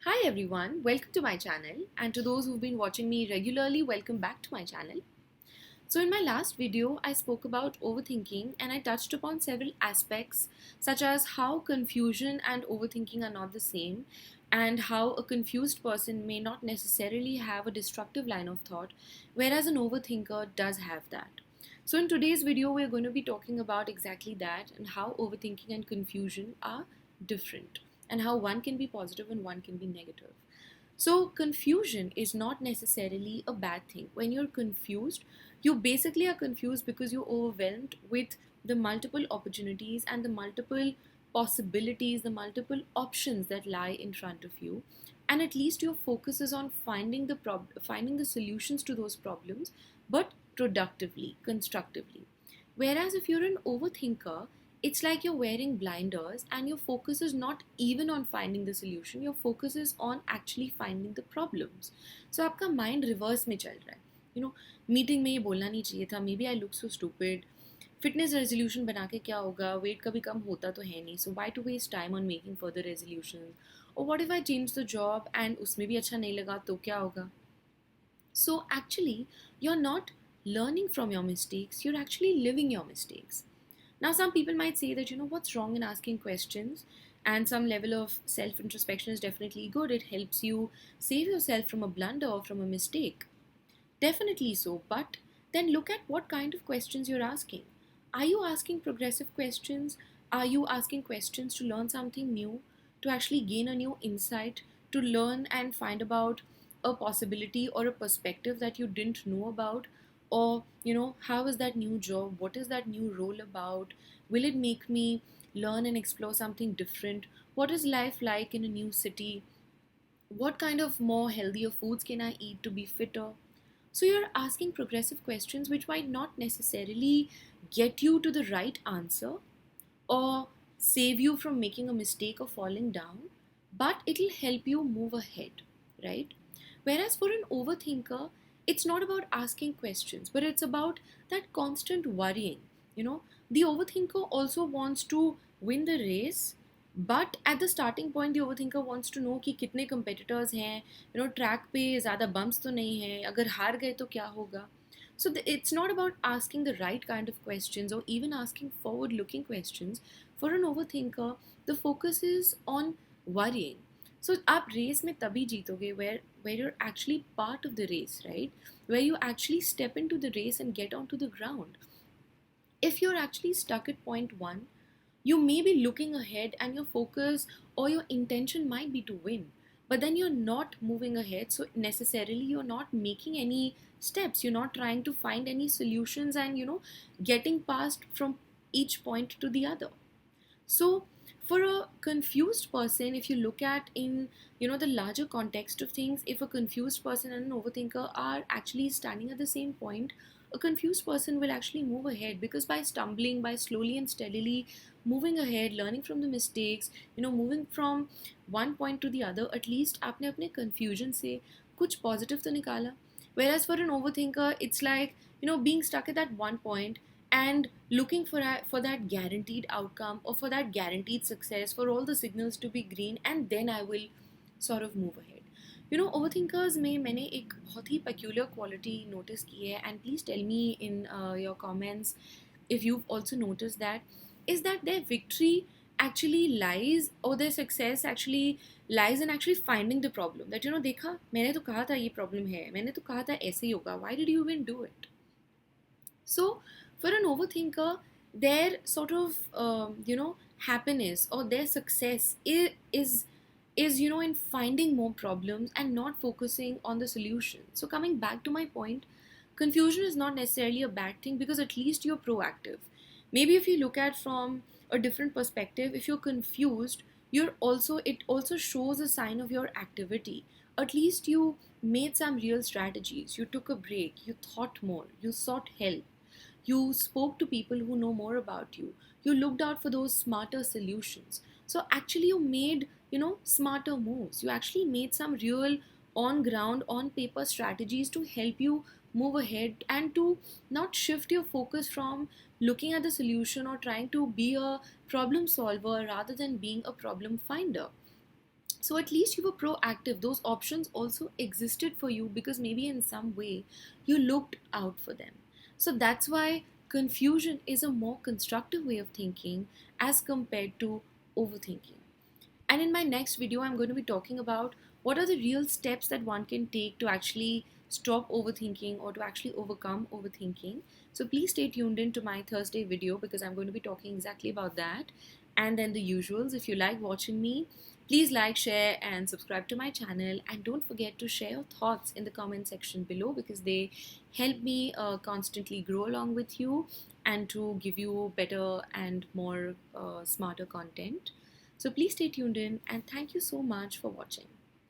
Hi everyone, welcome to my channel, and to those who've been watching me regularly, welcome back to my channel. So in my last video, I spoke about overthinking and I touched upon several aspects such as how confusion and overthinking are not the same, and how a confused person may not necessarily have a destructive line of thought, whereas an overthinker does have that. So in today's video, we're going to be talking about exactly that and how overthinking and confusion are different and how one can be positive and one can be negative. So, confusion is not necessarily a bad thing. When you're confused, you basically are confused because you're overwhelmed with the multiple opportunities and the multiple possibilities, the multiple options that lie in front of you. And at least your focus is on finding the solutions to those problems, but productively, constructively. Whereas if you're an overthinker, it's like you're wearing blinders and your focus is not even on finding the solution, your focus is on actually finding the problems. So आपका mind reverse में चल रहा है. You know, meeting में ये बोलना नहीं चाहिए था, maybe I look so stupid. Fitness resolution बना के क्या होगा, वेट कभी कम होता तो है नहीं, so why to waste time on making further resolution. और what if I change the job and उसमें भी अच्छा नहीं लगा तो क्या होगा. So actually, you're not learning from your mistakes, you're actually living your mistakes. Now, some people might say that, what's wrong in asking questions? And some level of self introspection is definitely good. It helps you save yourself from a blunder or from a mistake. Definitely so. But then look at what kind of questions you're asking. Are you asking progressive questions? Are you asking questions to learn something new? To actually gain a new insight? To learn and find about a possibility or a perspective that you didn't know about? Or, how is that new job? What is that new role about? Will it make me learn and explore something different? What is life like in a new city? What kind of more healthier foods can I eat to be fitter? So you're asking progressive questions which might not necessarily get you to the right answer or save you from making a mistake or falling down, but it'll help you move ahead, right? Whereas for an overthinker, it's not about asking questions, but it's about that constant worrying. The overthinker also wants to win the race, but at the starting point, the overthinker wants to know कि कितने competitors हैं, track पे ज़्यादा bumps तो नहीं है, अगर हार गए तो क्या होगा. So it's not about asking the right kind of questions or even asking forward-looking questions. For an overthinker, the focus is on worrying. So आप रेस में तभी जीतोगे where you're actually part of the race, right? Where you actually step into the race and get onto the ground. If you're actually stuck at point one, you may be looking ahead and your focus or your intention might be to win, but then you're not moving ahead, so necessarily you're not making any steps, you're not trying to find any solutions and getting past from each point to the other. So for a confused person, if you look at in the larger context of things, if a confused person and an overthinker are actually standing at the same point, a confused person will actually move ahead, because by stumbling, by slowly and steadily moving ahead, learning from the mistakes, moving from one point to the other, at least आपने अपने confusion से कुछ positive तो निकाला. Whereas for an overthinker, it's like being stuck at that one point and looking for that guaranteed outcome or for that guaranteed success, for all the signals to be green, and then I will sort of move ahead. Overthinkers में मैंने एक बहुत ही peculiar quality notice की है, and please tell me in your comments if you've also noticed that, is that their victory actually lies, or their success actually lies in actually finding the problem. That देखा, मैंने तो कहा था ये problem है, मैंने तो कहा था ऐसे ही होगा, why did you even do it? So for an overthinker, their sort of happiness or their success is in finding more problems and not focusing on the solution. So coming back to my point, confusion is not necessarily a bad thing, because at least you're proactive. Maybe if you look at from a different perspective, if you're confused, it also shows a sign of your activity. At least you made some real strategies, you took a break, you thought more, you sought help, you spoke to people who know more about you, you looked out for those smarter solutions. So actually you made smarter moves, you actually made some real on ground, on paper strategies to help you move ahead and to not shift your focus from looking at the solution or trying to be a problem solver rather than being a problem finder. So at least you were proactive. Those options also existed for you because maybe in some way you looked out for them. So that's why confusion is a more constructive way of thinking as compared to overthinking. And in my next video, I'm going to be talking about what are the real steps that one can take to actually stop overthinking or to actually overcome overthinking. So please stay tuned in to my Thursday video because I'm going to be talking exactly about that. And then the usuals. If you like watching me, please like, share, and subscribe to my channel. And don't forget to share your thoughts in the comment section below because they help me constantly grow along with you and to give you better and more smarter content. So please stay tuned in and thank you so much for watching.